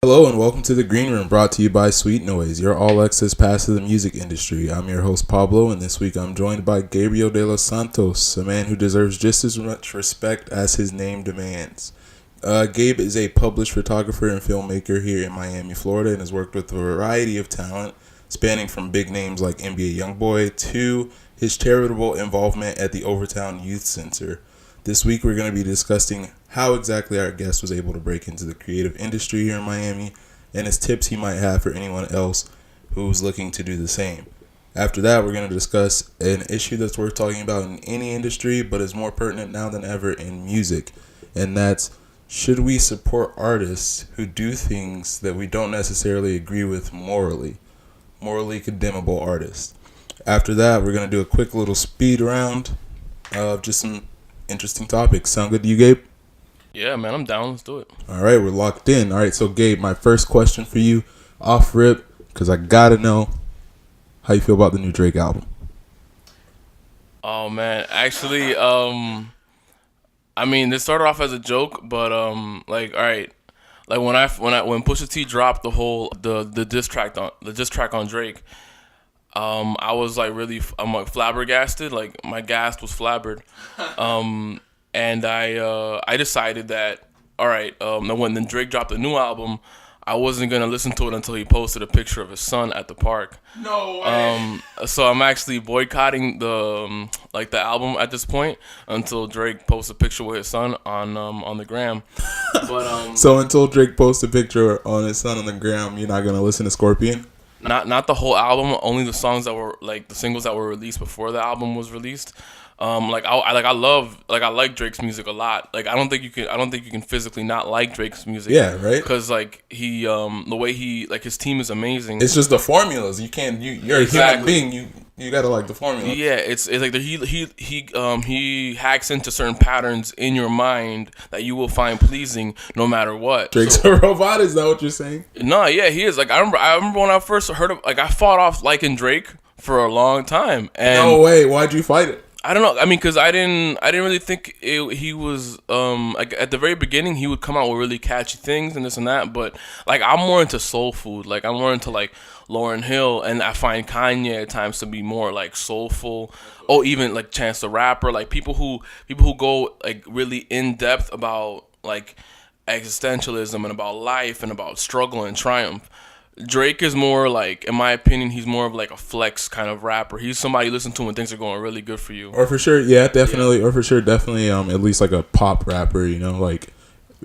Hello and welcome to the Green Room, brought to you by Sweet Noise, your all-access pass to the music industry. I'm your host Pablo, and this week I'm joined by Gabriel de los Santos, a man who deserves just as much respect as his name demands. Gabe is a published photographer and filmmaker here in Miami, Florida, and has worked with a variety of talent, spanning from big names like NBA YoungBoy to his charitable involvement at the Overtown Youth Center. This week we're going to be discussing how exactly our guest was able to break into the creative industry here in Miami and his tips he might have for anyone else who's looking to do the same. After that, we're going to discuss an issue that's worth talking about in any industry but is more pertinent now than ever in music, and that's, should we support artists who do things that we don't necessarily agree with morally condemnable artists. After that, we're going to do a quick little speed round of just some interesting topics. Sound good to you, Gabe? Yeah, man, I'm down. Let's do it. All right, we're locked in. All right, so Gabe, my first question for you, off rip, because I gotta know how you feel about the new Drake album. Oh man, actually, I mean, this started off as a joke, but like, all right, like when Pusha T dropped the diss track on Drake, I was like I'm like flabbergasted, like my gas was flabbered, and I decided that, all right, when then Drake dropped the new album, I wasn't gonna listen to it until he posted a picture of his son at the park. No way. So I'm actually boycotting the album at this point until Drake posts a picture with his son on the gram. But so until Drake posts a picture on his son on the gram, you're not gonna listen to Scorpion? Not the whole album, only the songs that were like the singles that were released before the album was released. I like Drake's music a lot. Like I don't think you can physically not like Drake's music. Yeah, right. Because like he the way he like his team is amazing. It's just the formulas. You're exactly. A human being. You gotta like the formula. Yeah, it's like he hacks into certain patterns in your mind that you will find pleasing no matter what. Drake's a robot. Is that what you're saying? No, yeah, he is. Like I remember when I first heard of, like I fought off liking Drake for a long time. And no way. Why'd you fight it? I don't know. I mean, because I didn't really think he was like at the very beginning he would come out with really catchy things and this and that. But like I'm more into soul food. Like I'm more into like Lauryn Hill, and I find Kanye at times to be more like soulful. Oh, even like Chance the Rapper. Like people who go like really in depth about like existentialism and about life and about struggle and triumph. Drake is more like, in my opinion, he's more of like a flex kind of rapper. He's somebody you listen to when things are going really good for you. Or for sure, yeah, definitely. Yeah. Or for sure, definitely. At least like a pop rapper, like,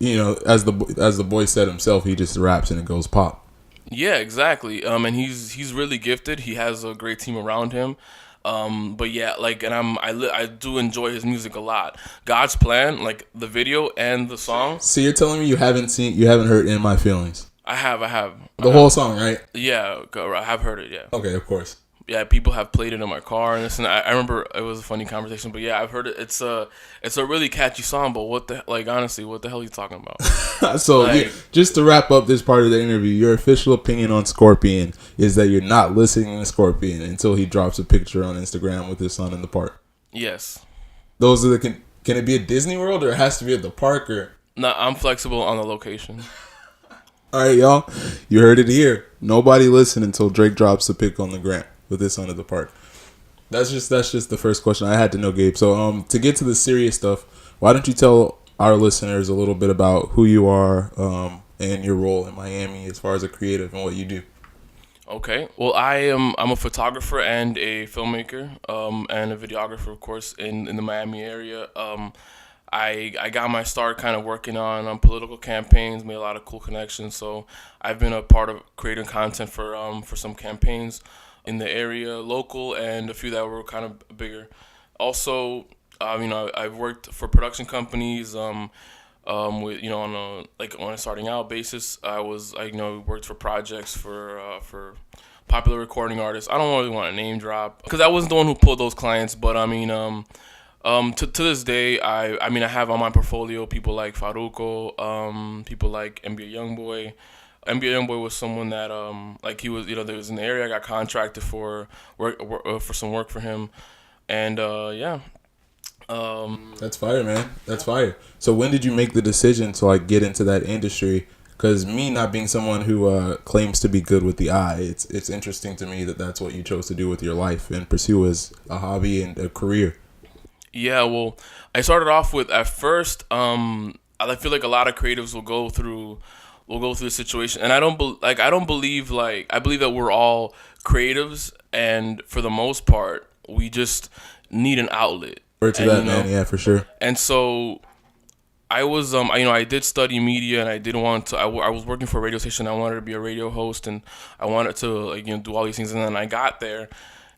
as the boy said himself, he just raps and it goes pop. Yeah, exactly. And he's really gifted. He has a great team around him. But yeah, like, and I do enjoy his music a lot. God's Plan, like the video and the song. So you're telling me you haven't heard In My Feelings? I have. The whole song, right? Yeah, I have heard it, yeah. Okay, of course. Yeah, people have played it in my car and this and I remember it was a funny conversation, but yeah, I've heard it. It's a really catchy song, but honestly, what the hell are you talking about? So, just to wrap up this part of the interview, your official opinion on Scorpion is that you're not listening to Scorpion until he drops a picture on Instagram with his son in the park. Yes. Those are can it be at Disney World or it has to be at the park or? No, I'm flexible on the location. All right, y'all. You heard it here. Nobody listen until Drake drops the pic on the gram with his son at the park. That's just the first question I had to know, Gabe. So to get to the serious stuff, why don't you tell our listeners a little bit about who you are and your role in Miami as far as a creative and what you do? Okay. Well, I'm a photographer and a filmmaker and a videographer, of course, in the Miami area. I got my start kind of working on political campaigns, made a lot of cool connections. So I've been a part of creating content for some campaigns in the area, local, and a few that were kind of bigger. Also, I've worked for production companies. With on a starting out basis, I worked for projects for popular recording artists. I don't really want to name drop because I wasn't the one who pulled those clients, but I mean. To this day, I have on my portfolio people like Faruko, people like NBA YoungBoy. NBA YoungBoy was someone that he was, there was an area I got contracted for some work for him, and yeah. That's fire, man. That's fire. So when did you make the decision to get into that industry? Because me not being someone who claims to be good with the eye, it's interesting to me that that's what you chose to do with your life and pursue as a hobby and a career. Yeah, well, I started off with at first. I feel like a lot of creatives will go through the situation, and I don't believe I believe that we're all creatives, and for the most part, we just need an outlet. Word to And, that, man. Yeah, for sure. And so I was I did study media, and I didn't want to. I was working for a radio station. I wanted to be a radio host, and I wanted to do all these things. And then I got there,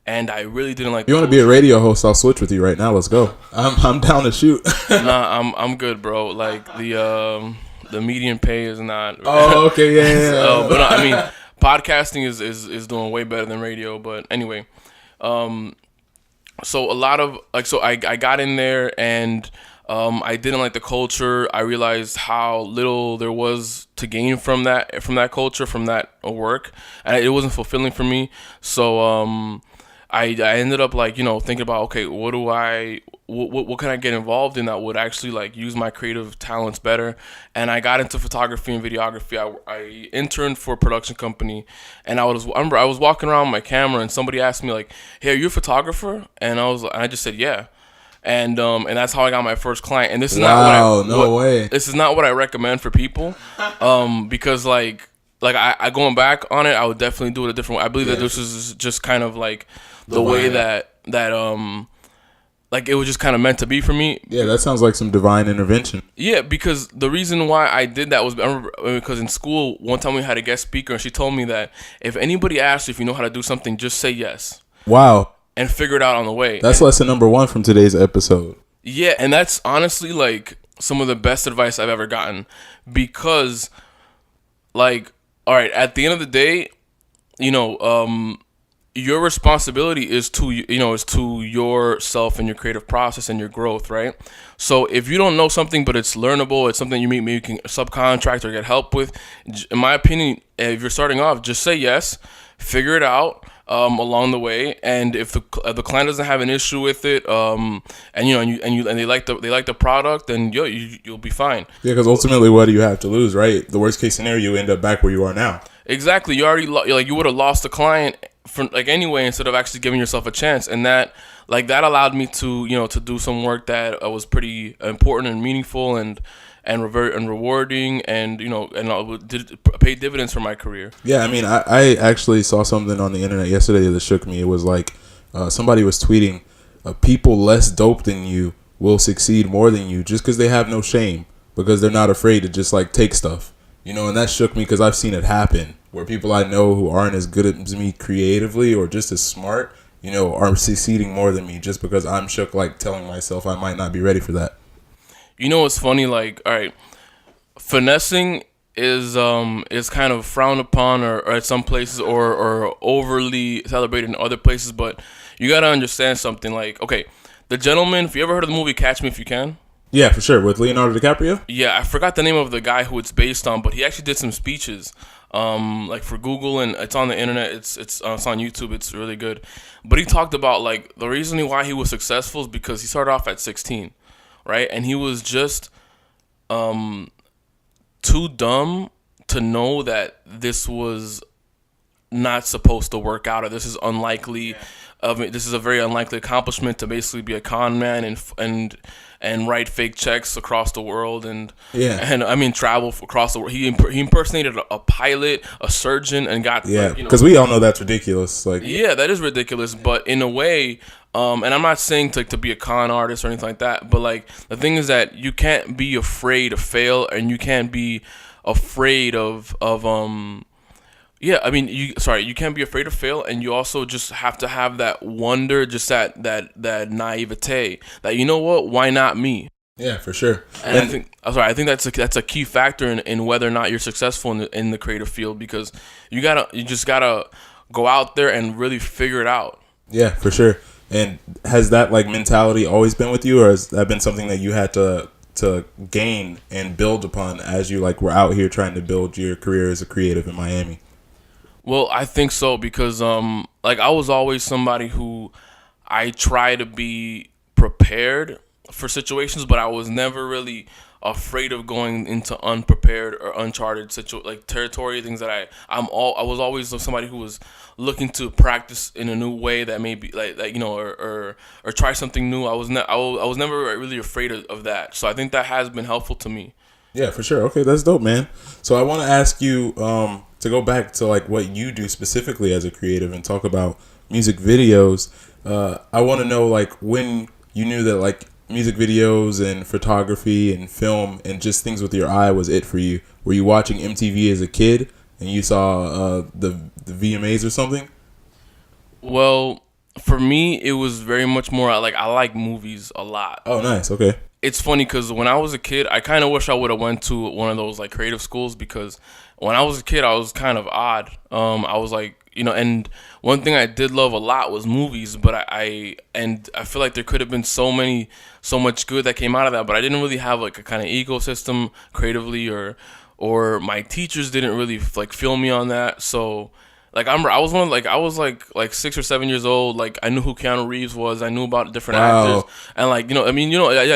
and I really didn't like. You want to be a radio host? I'll switch with you right now. Let's go. I'm down to shoot. Nah, I'm good, bro. Like the median pay is not. Oh, okay, yeah. But I mean, podcasting is doing way better than radio. But anyway, so a lot of I got in there, and I didn't like the culture. I realized how little there was to gain from that culture, from that work, and it wasn't fulfilling for me. So I ended up thinking about, okay, what can I get involved in that would actually use my creative talents better. And I got into photography and videography. I interned for a production company, and I was walking around with my camera, and somebody asked me hey, are you a photographer? And I just said yeah. And that's how I got my first client. And this is this is not what I recommend for people, because I going back on it, I would definitely do it a different way. I believe that this is just kind of the way that it was just kind of meant to be for me. Yeah, that sounds like some divine intervention. Yeah, because the reason why I did that was because in school one time we had a guest speaker, and she told me that if anybody asks you if you know how to do something, just say yes. Wow. And figure it out on the way. That's lesson number 1 from today's episode. Yeah, and that's honestly some of the best advice I've ever gotten, because all right, at the end of the day, your responsibility is to yourself and your creative process and your growth, right? So if you don't know something but it's learnable, it's something maybe you can subcontract or get help with, in my opinion, if you're starting off, just say yes, figure it out along the way, and if the client doesn't have an issue with it, and they like the product, then you'll be fine. Yeah, because ultimately, what do you have to lose, right? The worst case scenario, you end up back where you are now. Exactly. You already you would have lost the client anyway, instead of actually giving yourself a chance, and that allowed me to to do some work that was pretty important and meaningful and rewarding, and did pay dividends for my career. Yeah, I mean, I actually saw something on the internet yesterday that shook me. It was somebody was tweeting, people less dope than you will succeed more than you just because they have no shame, because they're not afraid to just take stuff. And that shook me because I've seen it happen where people I know who aren't as good as me creatively or just as smart, are succeeding more than me just because I'm shook, telling myself I might not be ready for that. It's funny, all right, finessing is kind of frowned upon or at some places or overly celebrated in other places, but you gotta understand something. Okay, The Gentleman, if you ever heard of the movie Catch Me If You Can? Yeah, for sure, with Leonardo DiCaprio? Yeah, I forgot the name of the guy who it's based on, but he actually did some speeches for Google, and it's on the internet, it's on YouTube, it's really good. But he talked about the reason why he was successful is because he started off at 16. Right, and he was just too dumb to know that this was not supposed to work out, or this is unlikely. This is a very unlikely accomplishment, to basically be a con man and write fake checks across the world, and travel across the world. He impersonated a pilot, a surgeon, and got because we all know that's ridiculous. Yeah, that is ridiculous, but in a way. And I'm not saying to be a con artist or anything like that, but the thing is that you can't be afraid to fail, and you can't be afraid of you can't be afraid to fail, and you also just have to have that wonder, just that naivete that why not me? Yeah, for sure. And I think that's a key factor in whether or not you're successful in the creative field, because you just gotta go out there and really figure it out. Yeah, for sure. And has that mentality always been with you, or has that been something that you had to gain and build upon as you were out here trying to build your career as a creative in Miami? Well, I think so, because I was always somebody who I try to be prepared for situations, but I was never really afraid of going into unprepared or uncharted territory, things that I was always somebody who was looking to practice in a new way that maybe or try something new. I was never really afraid of that. So I think that has been helpful to me. Yeah, for sure. Okay, that's dope, man. So I want to ask you to go back to like what you do specifically as a creative and talk about music videos. I want to know like when you knew that like music videos and photography and film and just things with your eye was it for you. Were you watching MTV as a kid and you saw the VMAs or something? Well, for me, it was very much more I like movies a lot. Oh, nice. Okay. It's funny because when I was a kid, I kind of wish I would have went to one of those like creative schools, because when I was a kid, I was kind of odd. I was like, and one thing I did love a lot was movies, but I feel like there could have been so much good that came out of that, but I didn't really have like a kind of ecosystem creatively, or my teachers didn't really like feel me on that. So like I was one of I was like 6 or 7 years old. Like I knew who Keanu Reeves was. I knew about different actors, and I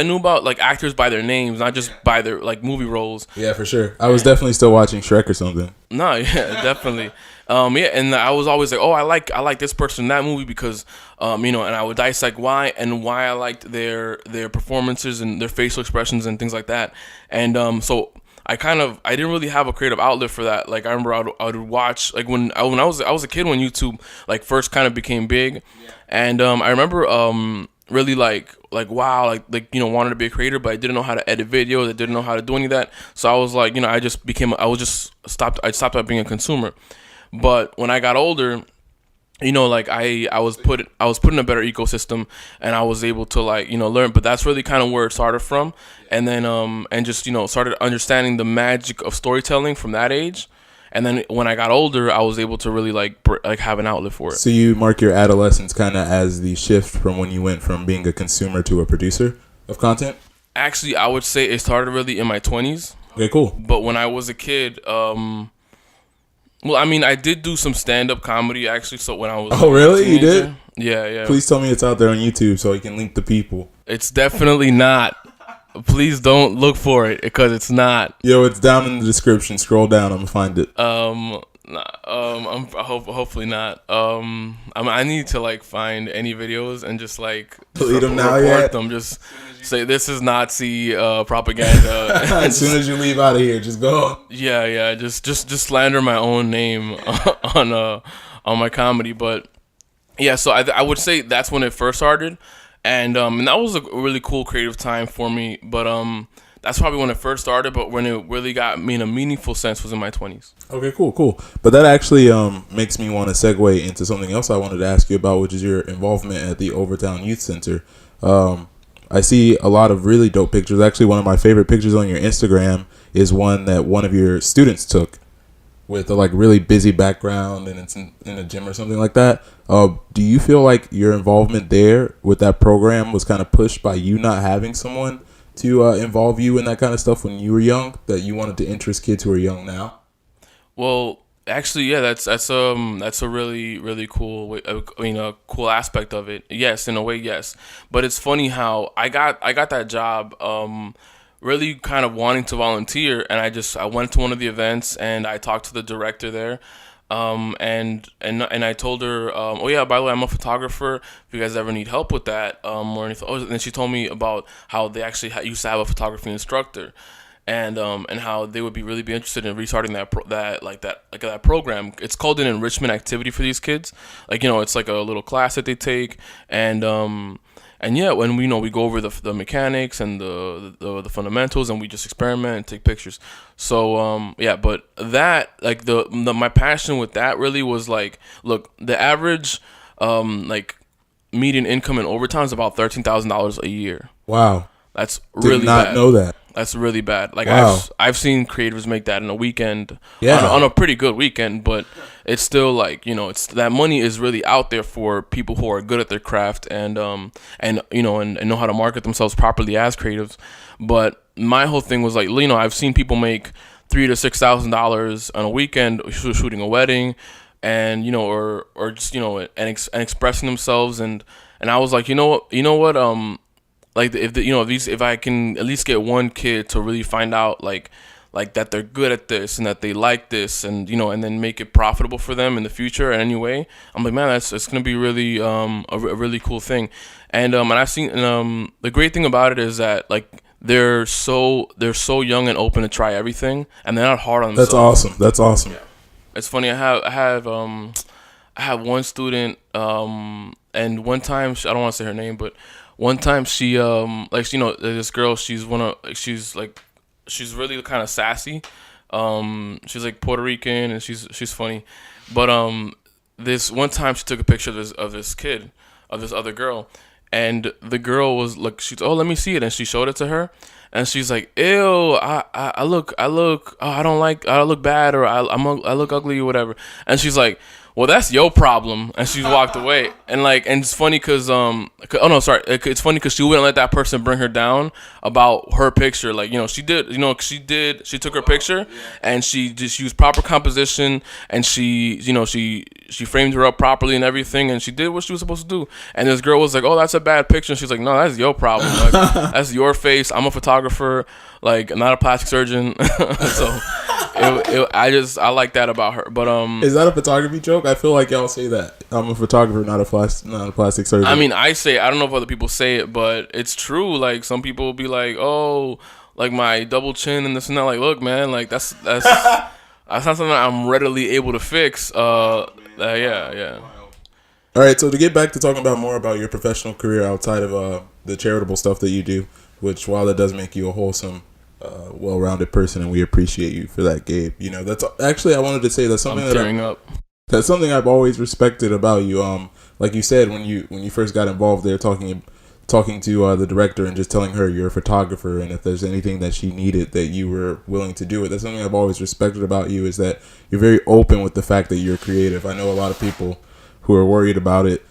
knew about like actors by their names, not just by their like movie roles. Yeah, for sure. I was definitely still watching Shrek or something. No, yeah, definitely. And I was always like, oh, I like this person in that movie because, and I would dissect why I liked their performances and their facial expressions and things like that. And so I didn't really have a creative outlet for that. Like I remember I would watch like when I was a kid when YouTube like first kind of became big, and I remember really like wow wanted to be a creator, but I didn't know how to edit videos. I didn't know how to do any of that. So I was like I stopped at being a consumer. But when I got older, I was put in a better ecosystem, and I was able to learn. But that's really kind of where it started from, and then and just started understanding the magic of storytelling from that age. And then when I got older, I was able to really have an outlet for it. So you mark your adolescence kind of as the shift from when you went from being a consumer to a producer of content? Actually, I would say it started really in my 20s. Okay, cool. But when I was a kid, well, I mean, I did do some stand-up comedy, actually, so when I was Oh, really? You did? Yeah. Please tell me it's out there on YouTube so I can link the people. It's definitely not. Please don't look for it, because it's not. Yo, it's down in the description. Scroll down. I'm going to find it. Hopefully not. I need to, find any videos and just, delete them now, report them. Just say, this is Nazi propaganda. As soon as you leave out of here, just go. Yeah. Just slander my own name on my comedy. But, yeah, so I would say that's when it first started. And that was a really cool creative time for me. But that's probably when it first started. But when it really got me in a meaningful sense was in my 20s. Okay, cool. But that actually makes me want to segue into something else I wanted to ask you about, which is your involvement at the Overtown Youth Center. I see a lot of really dope pictures. Actually, one of my favorite pictures on your Instagram is one that one of your students took with a really busy background, and it's in a gym or something like that. Do you feel like your involvement there with that program was kind of pushed by you not having someone to involve you in that kind of stuff when you were young, that you wanted to interest kids who are young now? Well, actually, yeah, that's a really, really cool way, cool aspect of it. Yes, in a way, yes. But it's funny how I got that job really kind of wanting to volunteer, and I went to one of the events and I talked to the director there. And I told her, oh yeah, by the way, I'm a photographer. If you guys ever need help with that, or anything. Oh, and then she told me about how they actually used to have a photography instructor, and how they would be interested in restarting that program. It's called an enrichment activity for these kids. It's like a little class that they take, and yeah, when we go over the mechanics and the fundamentals, and we just experiment and take pictures. So yeah, but that my passion with that really was look, the average median income in Overtown is about $13,000 a year. Wow, that's really did not bad. know that. That's really bad. Wow. I've seen creators make that in a weekend, yeah, on a pretty good weekend, but it's still it's that money is really out there for people who are good at their craft and know how to market themselves properly as creatives. But my whole thing was I've seen people make $3,000 to $6,000 on a weekend shooting a wedding, and or just and expressing themselves, and I was like, you know what like if I can at least get one kid to really find out like that they're good at this and that they like this, and and then make it profitable for them in the future in any way. I'm like, man, it's gonna be really a really cool thing. And I've seen the great thing about it is that like they're so young and open to try everything, and they're not hard on themselves. That's awesome. It's funny. I have one student, and one time I don't want to say her name, but one time she this girl, she's she's really kind of sassy. She's like Puerto Rican, and she's funny, but this one time she took a picture of this kid, of this other girl, and the girl was like, she's, oh, let me see it, and she showed it to her, and she's like, ew, I look, oh, I don't like, I look bad, or I look ugly or whatever, and she's like, well, that's your problem, and she walked away. And it's funny because it's funny because she wouldn't let that person bring her down about her picture. Like, she took her picture, and she used proper composition, and she framed her up properly and everything, and she did what she was supposed to do. And this girl was like, oh, that's a bad picture, and she's like, no, that's your problem, like, that's your face, I'm a photographer, like, I'm not a plastic surgeon. So I like that about her. But is that a photography joke? I feel like y'all say that. I'm a photographer, not a plastic surgeon. I mean, I don't know if other people say it, but it's true. Like, some people will be like, oh, like my double chin and this and that. Like, look, man, like that's that's not something I'm readily able to fix. Yeah. All right, so to get back to talking about more about your professional career outside of the charitable stuff that you do, which while that does make you a wholesome, well-rounded person, and we appreciate you for that, Gabe. That's actually, I wanted to say that's something that's something I've always respected about you. Like you said, when you first got involved there, talking to the director and just telling her you're a photographer, and if there's anything that she needed that you were willing to do it. That's something I've always respected about you, is that you're very open with the fact that you're creative. I know a lot of people who are worried about it,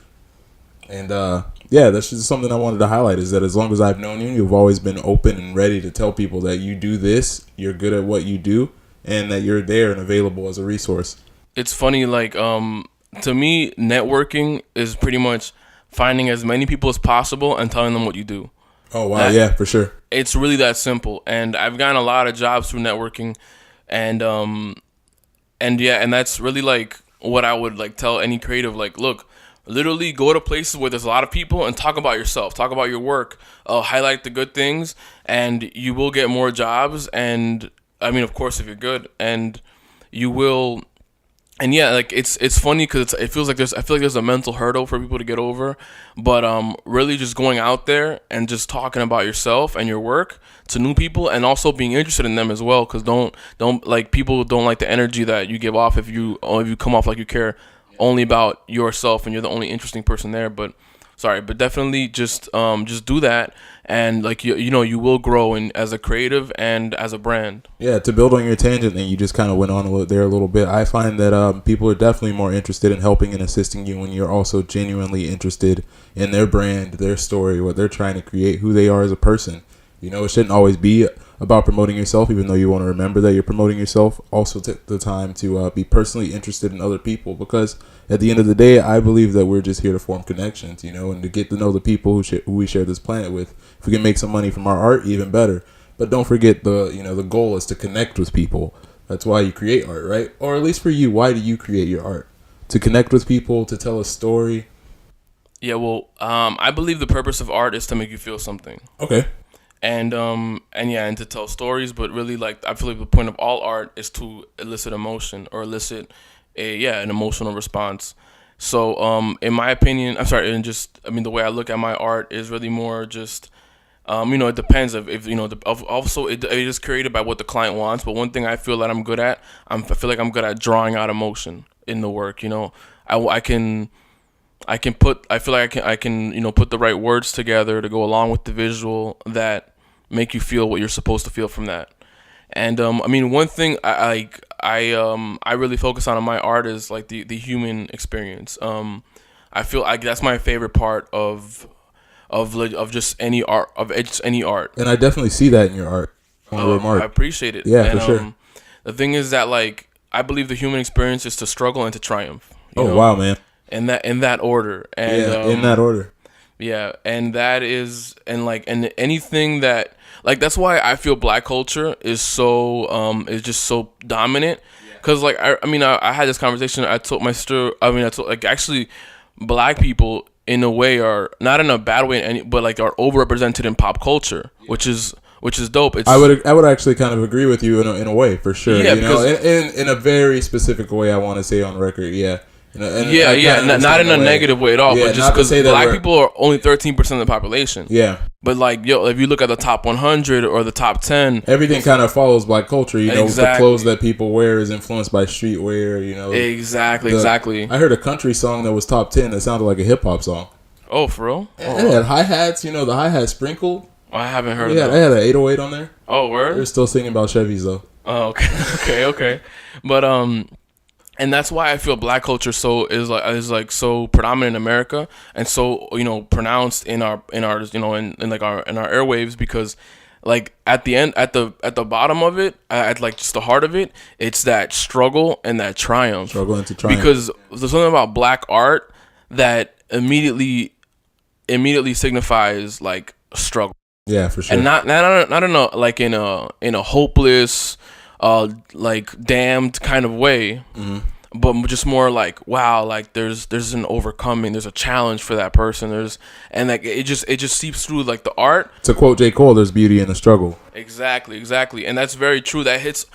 and that's just something I wanted to highlight, is that as long as I've known you, you've always been open and ready to tell people that you do this, you're good at what you do, and that you're there and available as a resource. It's funny, like, to me, networking is pretty much finding as many people as possible and telling them what you do. Oh, wow. Yeah, for sure. It's really that simple. And I've gotten a lot of jobs through networking, and that's really like what I would like tell any creative, like, look, literally go to places where there's a lot of people and talk about yourself, talk about your work, highlight the good things, and you will get more jobs. And I mean, of course, if you're good, and you will. And yeah, like it's funny because it feels like I feel like there's a mental hurdle for people to get over, but really just going out there and just talking about yourself and your work to new people, and also being interested in them as well, because don't like, people don't like the energy that you give off if you come off like you care only about yourself and you're the only interesting person there. But definitely just do that, and like you will grow as a creative and as a brand. Yeah, to build on your tangent, and you just kind of went on a little bit. I find that people are definitely more interested in helping and assisting you when you're also genuinely interested in their brand, their story, what they're trying to create, who they are as a person. It shouldn't always be about promoting yourself, even though you want to remember that you're promoting yourself. Also take the time to be personally interested in other people, because at the end of the day, I believe that we're just here to form connections, and to get to know the people who we share this planet with. If we can make some money from our art, even better. But don't forget the goal is to connect with people. That's why you create art, right? Or at least for you, why do you create your art? To connect with people, to tell a story. Yeah, well, I believe the purpose of art is to make you feel something. Okay. And to tell stories, but really, like, I feel like the point of all art is to elicit emotion, or elicit an emotional response. So in my opinion, the way I look at my art is really more just it depends also it is created by what the client wants. But one thing I feel that I'm good at, I feel like I'm good at drawing out emotion in the work. I can put the right words together to go along with the visual that make you feel what you're supposed to feel from that. And one thing I really focus on in my art is like the human experience. I feel like that's my favorite part of just any art, And I definitely see that in your art. I appreciate it. Yeah, for sure. The thing is that, like, I believe the human experience is to struggle and to triumph. Wow, man. In that order. And, in that order. Yeah, and that is and anything that like that's why I feel black culture is just so dominant. Cause like I had this conversation. I told my sister. I told like actually, black people in a way are not in a bad way, but like are overrepresented in pop culture, which is dope. I would actually kind of agree with you in a way for sure. Yeah, you know, in a very specific way. I want to say on record. Yeah. Not in a negative way at all, but just because black people are only 13% of the population. Yeah. But like, if you look at the top 100 or the top 10, everything kind of follows black culture. You know, the clothes that people wear is influenced by streetwear. You know, exactly. I heard a country song that was top 10 that sounded like a hip hop song. Oh, for real? And it had hi hats. You know, the hi hat sprinkled. I haven't heard. Yeah, they had an 808 on there. Oh, word? They're still singing about Chevys though. Oh, okay. But and that's why I feel black culture is so predominant in America and so pronounced in our in our airwaves, because like at the bottom of it, at like just the heart of it, it's that struggle and that triumph. Struggle into triumph. Because there's something about black art that immediately signifies like struggle. Yeah, for sure. And not in a like in a hopeless like damned kind of way. Mm-hmm. But just more like, wow, like there's an overcoming, there's a challenge for that person, and like it just seeps through like the art. To quote J. Cole, there's beauty in the struggle. Exactly, and that's very true. That hits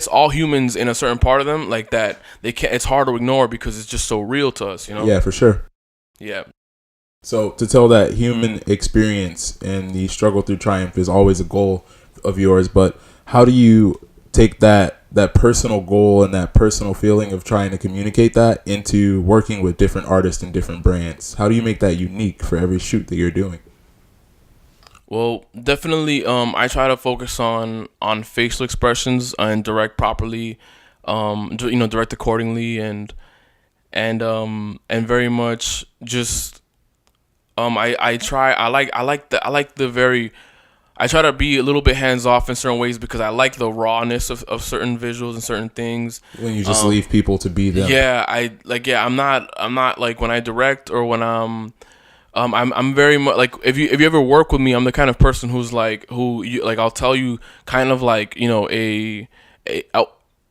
all humans in a certain part of them, like that they can't. It's hard to ignore because it's just so real to us, Yeah, for sure. Yeah. So to tell that human experience and the struggle through triumph is always a goal of yours, but how do you take that personal goal and that personal feeling of trying to communicate that into working with different artists and different brands? How do you make that unique for every shoot that you're doing? Well, definitely, I try to focus on facial expressions and direct properly, direct accordingly, and very much just I try to be a little bit hands off in certain ways because I like the rawness of certain visuals and certain things. When you just leave people to be them. Yeah, I'm not like when I direct or when I'm very much like if you ever work with me, I'm the kind of person who's like I'll tell you kind of like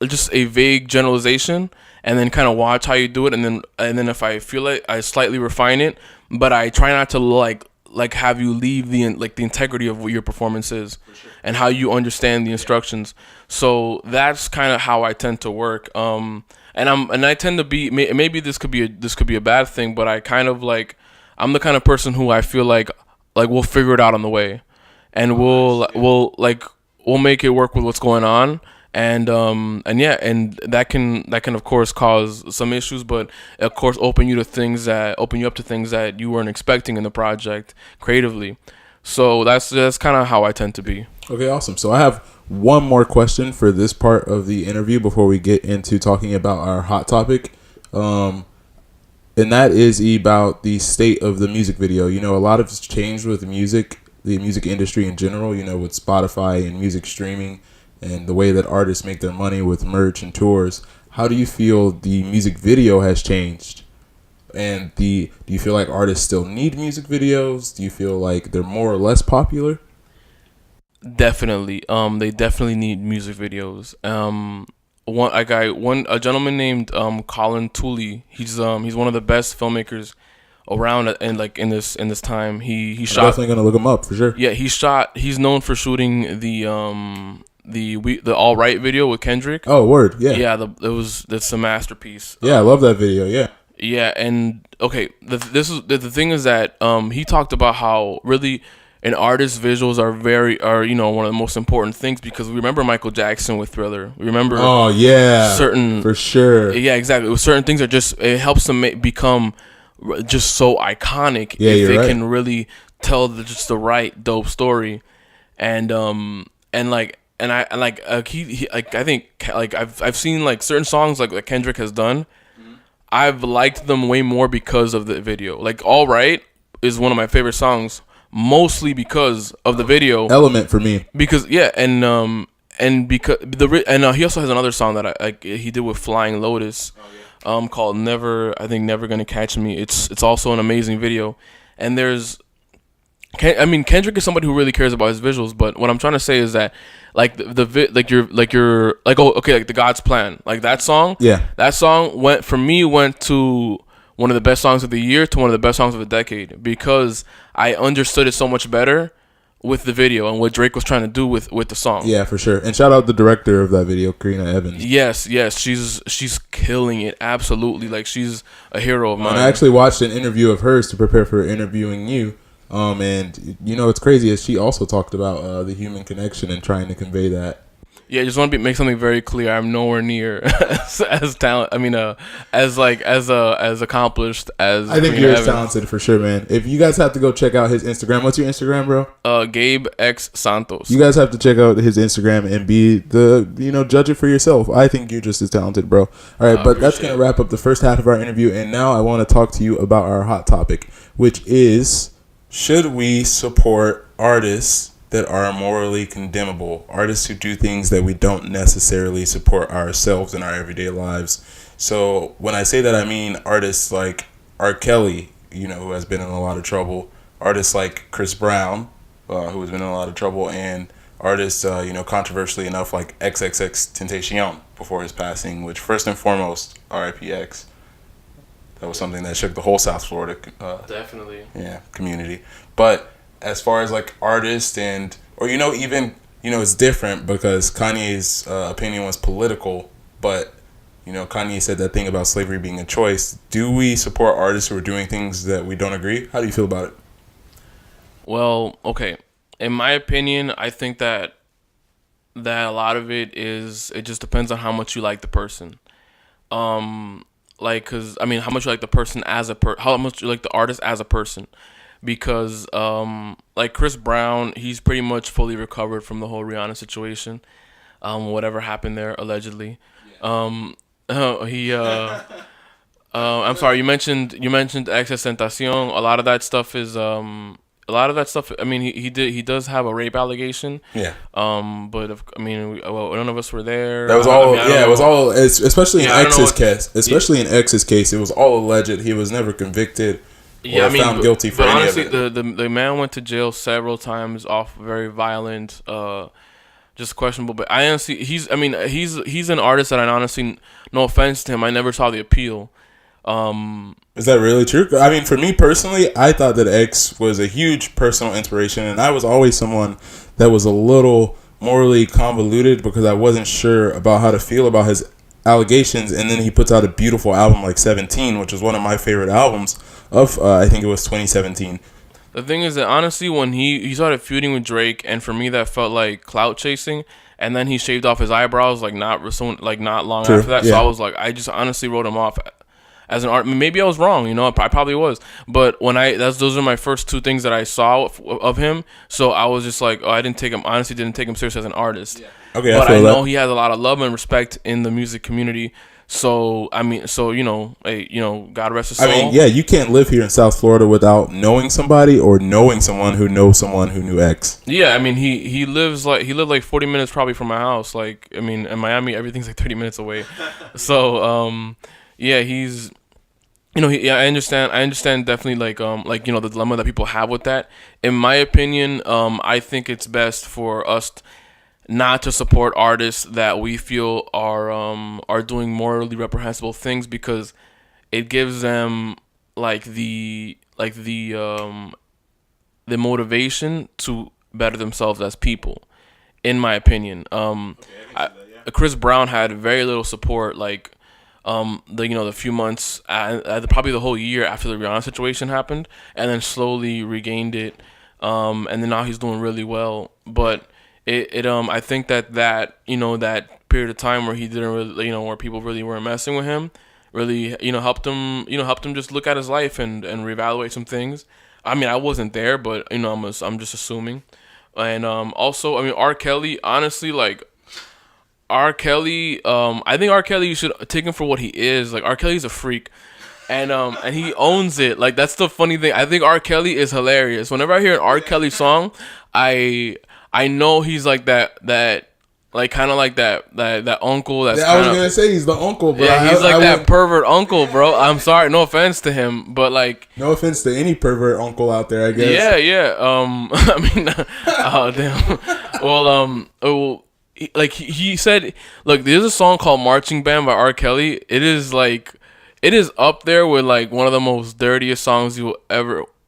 just a vague generalization and then kind of watch how you do it, and then if I feel it, I slightly refine it, but I try not to like have you leave the integrity of what your performance is, and how you understand the instructions. So that's kind of how I tend to work. And I tend to be, maybe this could be a bad thing, but I kind of like, I'm the kind of person who I feel like we'll figure it out on the way, and we'll make it work with what's going on. And that can of course cause some issues, but of course open you up to things that you weren't expecting in the project creatively. So that's kind of how I tend to be. Okay, awesome. So I have one more question for this part of the interview before we get into talking about our hot topic, and that is about the state of the music video. You know, a lot has changed with the music industry in general. You know, with Spotify and music streaming, and the way that artists make their money with merch and tours. How do you feel the music video has changed? And do you feel like artists still need music videos? Do you feel like they're more or less popular? Definitely. They definitely need music videos. A gentleman named Colin Tooley. He's one of the best filmmakers around, and like in this time. He shot. Definitely gonna look him up for sure. Yeah, he's known for shooting the All Right video with Kendrick. Oh, word, yeah. Yeah, that's a masterpiece. Yeah, I love that video. Yeah. Yeah, and okay, the thing is that he talked about how really an artist's visuals are one of the most important things, because we remember Michael Jackson with Thriller. We remember certain, for sure. Yeah, exactly. With certain things it helps them become just so iconic if they right. can really tell just the right dope story, and I've seen like certain songs like Kendrick has done. I've liked them way more because of the video. Like All Right is one of my favorite songs, mostly because of the video. Element for me. Because because he also has another song that he did with Flying Lotus, called Never Gonna Catch Me. It's also an amazing video, and Kendrick is somebody who really cares about his visuals, but what I'm trying to say is that like like the God's Plan, like that song, that song went to one of the best songs of the year to one of the best songs of the decade, because I understood it so much better with the video and what Drake was trying to do with the song. Yeah, for sure. And shout out the director of that video, Karina Evans. Yes, she's killing it. Absolutely, like she's a hero of mine. I actually watched an interview of hers to prepare for interviewing you. And you know what's crazy is she also talked about the human connection and trying to convey that. Yeah, I just want to make something very clear. I'm nowhere near as talent. I mean, as accomplished as. I think you're as talented for sure, man. If you guys have to go check out his Instagram, what's your Instagram, bro? Gabe X Santos. You guys have to check out his Instagram and be judge it for yourself. I think you're just as talented, bro. All right, but that's gonna wrap up the first half of our interview, and now I want to talk to you about our hot topic, which is: should we support artists that are morally condemnable, artists who do things that we don't necessarily support ourselves in our everyday lives? So when I say that, I mean artists like R. Kelly, who has been in a lot of trouble, artists like Chris Brown, who has been in a lot of trouble, and artists, controversially enough, like XXXTentacion before his passing, which first and foremost, R.I.P. X. That was something that shook the whole South Florida definitely community. But as far as like artists it's different because Kanye's opinion was political, but Kanye said that thing about slavery being a choice. Do we support artists who are doing things that we don't agree? How do you feel about it? Well, okay. In my opinion, I think that a lot of it just depends on how much you like the person. How much you like the person how much you like the artist as a person. Because like Chris Brown, he's pretty much fully recovered from the whole Rihanna situation, whatever happened there allegedly. I'm sorry, you mentioned XXXTentacion. A lot of that stuff is I mean, he does have a rape allegation. Yeah. But none of us were there. That was all. It was all. Especially in X's case. Especially in X's case, it was all alleged. He was never convicted. Found guilty for any honestly, of it. The man went to jail several times off very violent, just questionable. But I honestly, he's an artist that I honestly, no offense to him, I never saw the appeal. Is that really true? I mean, for me personally, I thought that X was a huge personal inspiration, and I was always someone that was a little morally convoluted because I wasn't sure about how to feel about his allegations. And then he puts out a beautiful album like 17, which is one of my favorite albums of I think it was 2017. The thing is that honestly, when he started feuding with Drake, and for me that felt like clout chasing, and then he shaved off his eyebrows not long after that. Yeah. So I was like, I just honestly wrote him off as an art. Maybe I was wrong, I probably was. But when those are my first two things that I saw of him. So I was just like, I didn't take him serious as an artist. Yeah. Okay, but I know he has a lot of love and respect in the music community. So God rest his soul. I mean, yeah, you can't live here in South Florida without knowing somebody or knowing someone who knows someone who knew X. Yeah, I mean, he lived like 40 minutes probably from my house. Like, I mean, in Miami, everything's like 30 minutes away. So, yeah, he's, I understand definitely the dilemma that people have with that. In my opinion, I think it's best for us not to support artists that we feel are doing morally reprehensible things, because it gives them the motivation to better themselves as people. In my opinion, Chris Brown had very little support. The few months, probably the whole year after the Rihanna situation happened, and then slowly regained it, and then now he's doing really well. But I think that period of time where he didn't really, where people really weren't messing with him, really, helped him just look at his life and reevaluate some things. I mean, I wasn't there, but I'm just assuming. And also, I mean, R. Kelly, honestly, R. Kelly, I think R. Kelly, you should take him for what he is. R. Kelly's a freak. And he owns it. That's the funny thing. I think R. Kelly is hilarious. Whenever I hear an R. Kelly song, I know he's like that like kind of like that uncle. That's Yeah, I was kinda, gonna say he's the uncle, but yeah, he's like I that wouldn't- pervert uncle, bro. I'm sorry, no offense to him, but like, no offense to any pervert uncle out there, I guess. yeah, yeah. I mean, oh damn. Well, like he said, look, there's a song called "Marching Band" by R. Kelly. It is like, it is up there with like one of the most dirtiest songs you will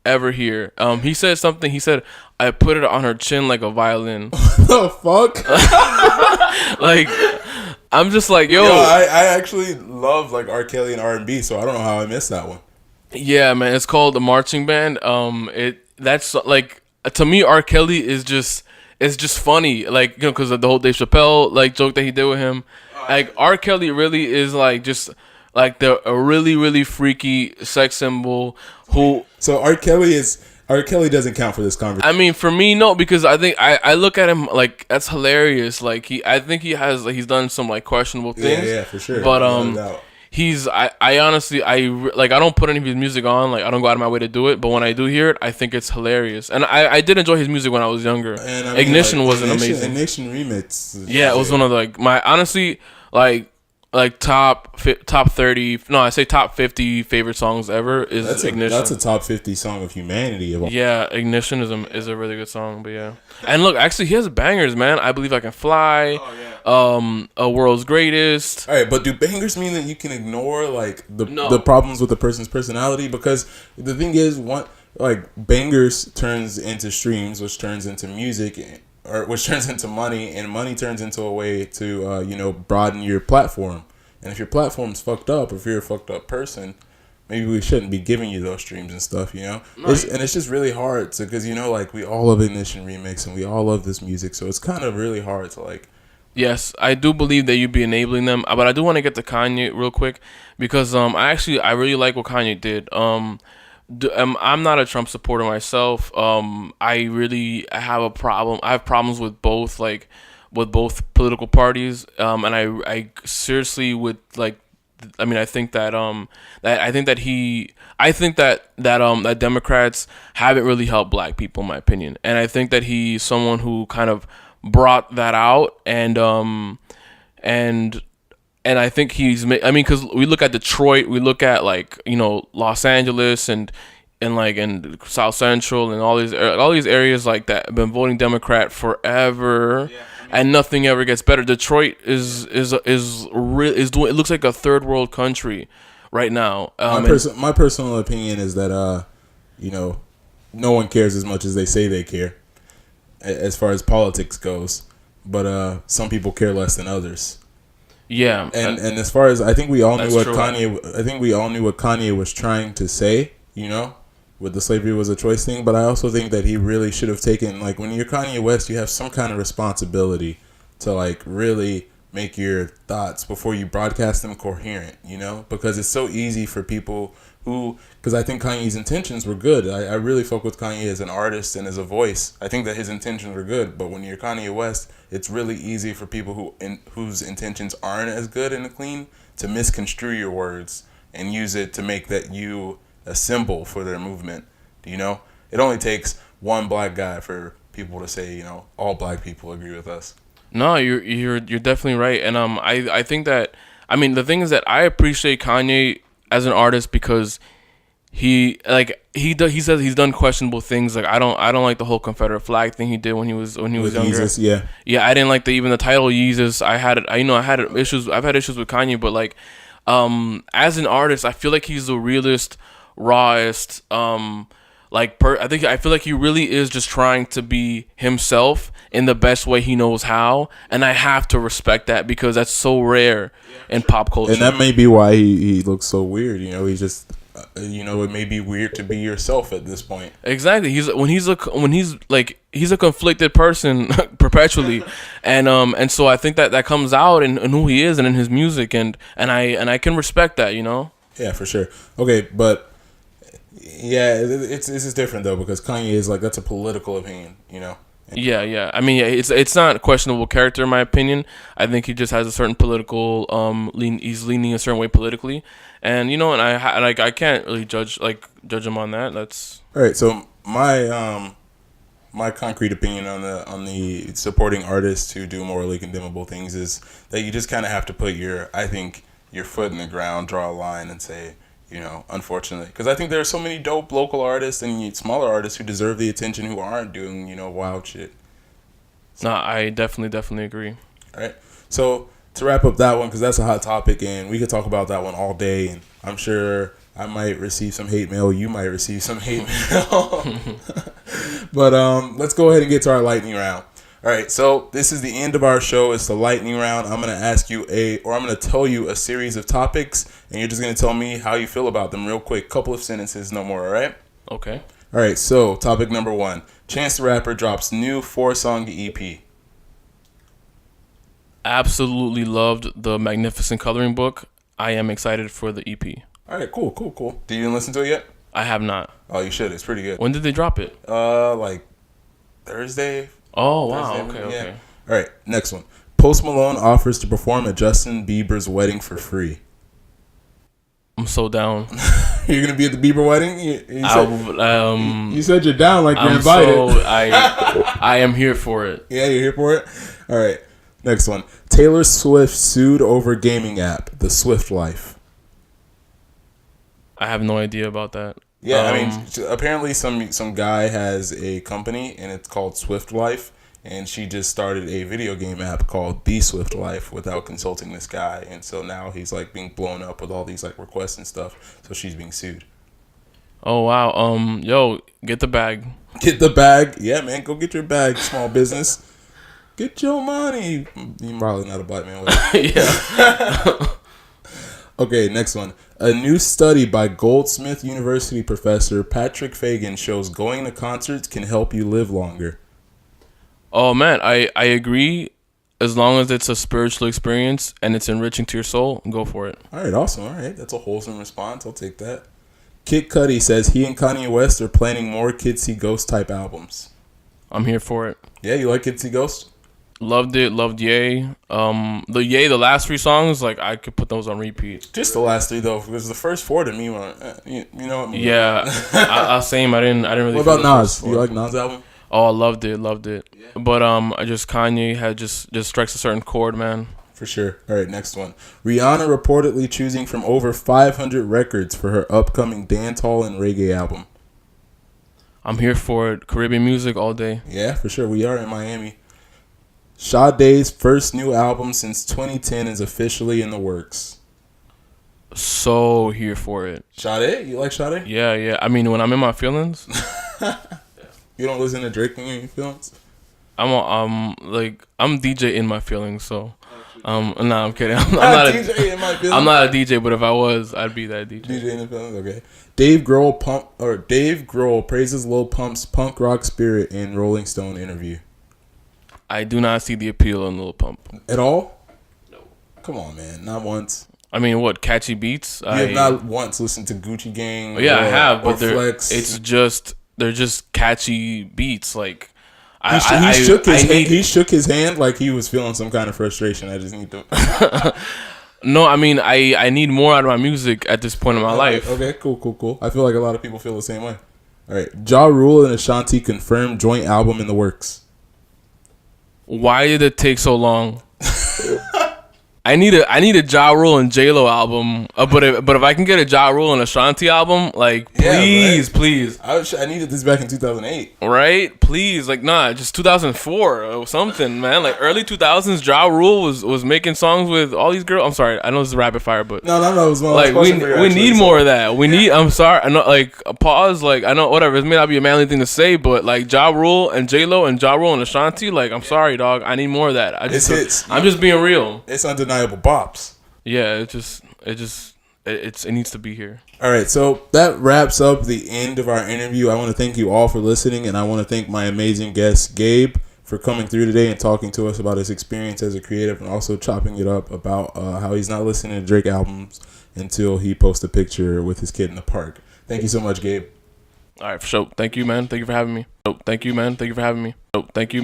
ever hear. He said something. He said, "I put it on her chin like a violin." The fuck? Like, I'm just like, yo, I actually love like R. Kelly and R&B, so I don't know how I missed that one. yeah, man. It's called the Marching Band. That's like, to me, R. Kelly is just, it's just funny, like, you know, because of the whole Dave Chappelle like joke that he did with him. Like, R. Kelly really is like just like a really really freaky sex symbol who. So R. Kelly doesn't count for this conversation. I mean, for me, no, because I think I look at him like that's hilarious. Like I think he has like he's done some like questionable things. Yeah, for sure. But No doubt. I honestly I don't put any of his music on. Like I don't go out of my way to do it. But when I do hear it, I think it's hilarious. And I did enjoy his music when I was younger. And I mean, Ignition like, was an amazing. Ignition remix. Yeah, it was one of the, like my honestly like top 30. No, I say top 50 favorite songs ever is Ignition. That's a top 50 song of humanity. Yeah, Ignition is a really good song, but yeah. And look, actually, he has bangers, man. I Believe I Can Fly. Oh, yeah. A World's Greatest. All right, but do bangers mean that you can ignore like the problems with the person's personality? Because the thing is, like bangers turns into streams, which turns into music, or which turns into money, and money turns into a way to broaden your platform. And if your platform's fucked up, if you're a fucked up person, maybe we shouldn't be giving you those streams and stuff, you know? And it's just really hard to, because, like, we all love Ignition Remix and we all love this music, so it's kind of really hard to, like... Yes, I do believe that you'd be enabling them, but I do want to get to Kanye real quick, because I really like what Kanye did. I'm not a Trump supporter myself. I have problems with both, like, with both political parties. And I seriously would like, I mean, I think that that Democrats haven't really helped black people, in my opinion. And I think that he's someone who kind of brought that out, and I think because we look at Detroit, we look at like, Los Angeles and South Central and all these areas like that have been voting Democrat forever. Yeah. And nothing ever gets better. Detroit is doing. It looks like a third world country right now. My personal opinion is that no one cares as much as they say they care, as far as politics goes. But some people care less than others. Yeah. And as far as I think we all knew what Kanye was trying to say. With the slavery was a choice thing, but I also think that he really should have taken, like, when you're Kanye West, you have some kind of responsibility to, like, really make your thoughts before you broadcast them coherent, because it's so easy for people because I think Kanye's intentions were good. I really fuck with Kanye as an artist and as a voice. I think that his intentions were good, but when you're Kanye West, it's really easy for people whose intentions aren't as good and clean to misconstrue your words and use it to make that you a symbol for their movement. It only takes one black guy for people to say, all black people agree with us. No, you're definitely right. And I think that, I mean, the thing is that I appreciate Kanye as an artist because he says he's done questionable things. Like I don't like the whole Confederate flag thing he did when he was younger. Jesus, yeah. Yeah, I didn't like even the title Yeezus. I've had issues with Kanye, but like as an artist, I feel like he's the realest, rawest, I feel like he really is just trying to be himself in the best way he knows how, and I have to respect that because that's so rare in pop culture. And that may be why he looks so weird. He's just it may be weird to be yourself at this point. Exactly. He's a conflicted person perpetually, and so I think that comes out in who he is and in his music, and I can respect that. Yeah, for sure. Okay, but. Yeah, it's just different though because Kanye is like that's a political opinion, Yeah. I mean, it's not a questionable character in my opinion. I think he just has a certain political he's leaning a certain way politically, and and I can't really judge him on that. That's all right. So my my concrete opinion on the supporting artists who do morally condemnable things is that you just kind of have to put your foot in the ground, draw a line, and say, unfortunately, because I think there are so many dope local artists and smaller artists who deserve the attention who aren't doing wild shit. No, I definitely agree. All right, so to wrap up that one, because that's a hot topic and we could talk about that one all day, and I'm sure I might receive some hate mail. You might receive some hate mail. But let's go ahead and get to our lightning round. All right, so this is the end of our show. It's the lightning round. I'm going to ask you I'm going to tell you a series of topics, and you're just going to tell me how you feel about them real quick. Couple of sentences, no more, all right? Okay. All right, so topic number 1. Chance the Rapper drops new 4-song EP. Absolutely loved the Magnificent Coloring Book. I am excited for the EP. All right, cool. Did you listen to it yet? I have not. Oh, you should. It's pretty good. When did they drop it? Like Thursday. Oh, wow. Thursday, Okay. All right, next one. Post Malone offers to perform at Justin Bieber's wedding for free. I'm so down. You're gonna be at the Bieber wedding? You said you're down, like you're invited. I am here for it. Yeah, you're here for it? All right, next one. Taylor Swift sued over gaming app, The Swift Life. I have no idea about that. Yeah, I mean, apparently some guy has a company, and it's called Swift Life, and she just started a video game app called The Swift Life without consulting this guy, and so now he's like being blown up with all these like requests and stuff, so she's being sued. Oh, wow. Yo, get the bag. Get the bag. Yeah, man, go get your bag, small business. Get your money. You're probably not a black man with it. Yeah. Okay, next one. A new study by Goldsmith University professor Patrick Fagan shows going to concerts can help you live longer. Oh, man, I agree. As long as it's a spiritual experience and it's enriching to your soul, go for it. All right, awesome. All right, that's a wholesome response. I'll take that. Kid Cudi says he and Kanye West are planning more Kids See Ghost type albums. I'm here for it. Yeah, you like Kids See Ghost? Loved it. Loved Ye. The last 3 songs, like I could put those on repeat. Just the last 3 though, because the first 4 to me were, you know what I mean? Yeah, I same. I didn't really. What about Nas? Do you like Nas' album? Oh, I loved it. Yeah. But I just Kanye had just strikes a certain chord, man. For sure. All right, next one. Rihanna reportedly choosing from over 500 records for her upcoming dancehall and reggae album. I'm here for it. Caribbean music all day. Yeah, for sure. We are in Miami. Sade's first new album since 2010 is officially in the works. So here for it. Sade? You like Sade? Yeah. I mean, when I'm in my feelings. You don't listen to Drake when you're in your feelings? I'm DJ in my feelings, so nah, I'm kidding. I'm not a DJ in my feelings. I'm not a DJ, but if I was, I'd be that DJ. DJ in the feelings, okay. Dave Grohl praises Lil Pump's punk rock spirit in Rolling Stone interview. I do not see the appeal in Lil Pump. At all? No. Come on, man. Not once. I mean, what, catchy beats? You have not once listened to Gucci Gang. Yeah, I have, but Flex. They're just catchy beats. Like he shook his hand like he was feeling some kind of frustration. I just need to. No, I mean, I need more out of my music at this point in my life. Okay, cool. I feel like a lot of people feel the same way. All right, Ja Rule and Ashanti confirmed joint album in the works. Why did it take so long? I need a Ja Rule and J-Lo album, but if I can get a Ja Rule and Ashanti album, like please. I needed this back in 2008. Right? Please, like just 2004 or something, man. Like early 2000s, Ja Rule was making songs with all these girls. I'm sorry, I know this is rapid fire, but no. It was one like we need more of that. We need. I'm sorry, I know. Like a pause. Like I know whatever. It may not be a manly thing to say, but like Ja Rule and J-Lo and Ja Rule and Ashanti. Like I'm sorry, dog. I need more of that. I'm just being real. It's undeniable bops. Yeah, it needs to be here. All right, so that wraps up the end of our interview. I want to thank you all for listening, and I want to thank my amazing guest, Gabe, for coming through today and talking to us about his experience as a creative and also chopping it up about how he's not listening to Drake albums until he posts a picture with his kid in the park. Thank you so much, Gabe. All right, for sure. Thank you, man. Thank you for having me. Thank you, man. Thank you for having me. Thank you.